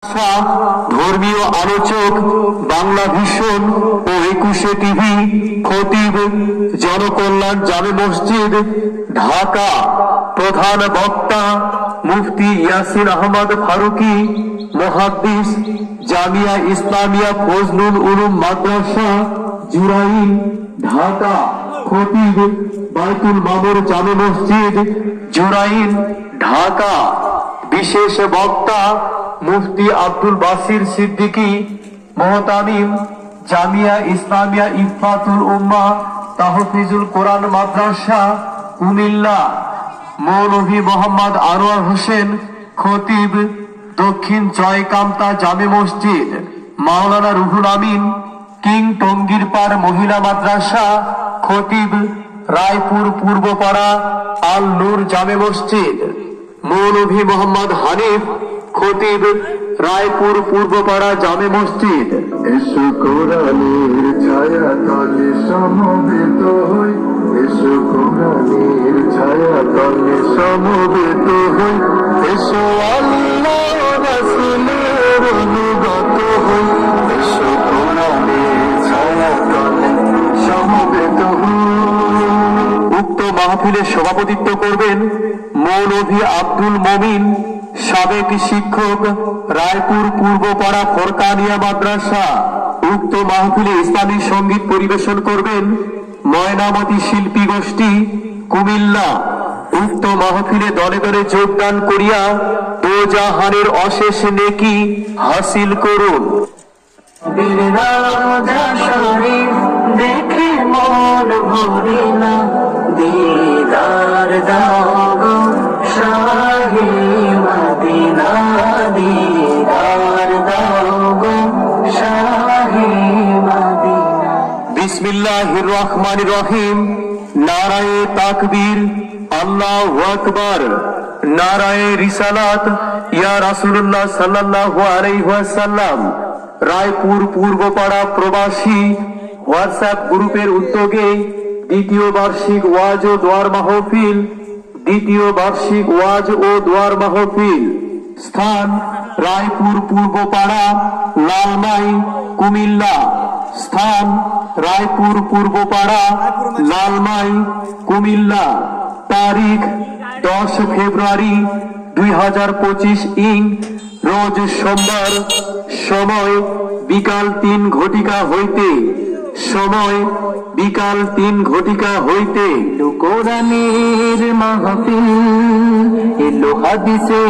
ধর্মীয় আলোচক, বাংলা ভিশন ও ২১ টিভি, খতিব, জনকল্যাণ জামে মসজিদ, ঢাকা। প্রধান বক্তা মুফতি ইয়াসিন আহমদ ফারুকী, মুহাদ্দিস, জামিয়া ইসলামিয়া ফজলুল উলুম মাদ্রাসা, জুরাইন, ঢাকা। খতিব বাইতুল মামুর জামে মসজিদ, জুরাইন, ঢাকা। বিশেষ বক্তা মুফতি আব্দুল বাসির সিদ্দিকী, মুহতামিম, জামিয়া ইসলামিয়া ইফাতুল উম্মাহ তাহফিজুল কোরআন মাদ্রাসা, কুমিল্লা। মৌলভী মোহাম্মদ আনোয়ার হোসেন, খতিব, দক্ষিণ জয়কামতা জামে মসজিদ। মাওলানা রুহুল আমিন, কিং টঙ্গীরপাড় মহিলা মাদ্রাসা, খতিব, রায়পুর পূর্বপাড়া আল নূর জামে মসজিদ। মৌলভী মোহাম্মদ হানিফ, খতিব, রায়পুর পূর্বপাড়া জামে মসজিদ। এসো কোরআনের ছায়া তলে সমবেত হই, এসো কোরআনের ছায়া তলে সমবেত হই, এসো আল্লাহ রাসূলের অনুগত হই, এসো কোরআনের ছায়া তলে সমবেত হই। উক্ত মাহফিলে সভাপতিত্ব করবেন মৌলভী আব্দুল মমিন, সাবেক শিক্ষক, রায়পুর পূর্বপাড়া ফরকানিয়া মাদ্রাসা। উক্ত মাহফিলে ইসলামী সঙ্গীত পরিবেশন করবেন ময়নামতি শিল্পী গোষ্ঠী, কুমিল্লা। উক্ত মাহফিলে দলে দলে যোগদান করিয়া দোজাহানের অশেষ নেকি হাসিল করুন। দেখে মন ভরে না, দিদার দাও গো শাহে মদিনা, দিদার দাও গো শাহে মদিনা। বিসমিল্লাহির রহমানির রহিম। নারায়ে তাকবীর, আল্লাহু আকবার। নারায়ে রিসালাত, ইয়া রাসূলুল্লাহ সাল্লাল্লাহু আলাইহি ওয়াসাল্লাম। রায়পুর পূর্বপাড়া প্রবাসী হোয়াটসঅ্যাপ গ্রুপের উদ্যোগে দ্বিতীয় বার্ষিক ওয়াজ ও দোয়ার মাহফিল, দ্বিতীয় বার্ষিক ওয়াজ ও দোয়ার মাহফিল। স্থান রায়পুর পূর্বপাড়া, লালমাই, কুমিল্লা। স্থান রায়পুর পূর্বপাড়া, লালমাই, কুমিল্লা। তারিখ 10 ফেব্রুয়ারি 2025 ইং, রোজ সোমবার। সময় বিকাল 3 ঘটিকা হইতে, সময় বিকাল 3 ঘটিকা হইতে। কোরআনের মাহফিল, এলো হাদিসে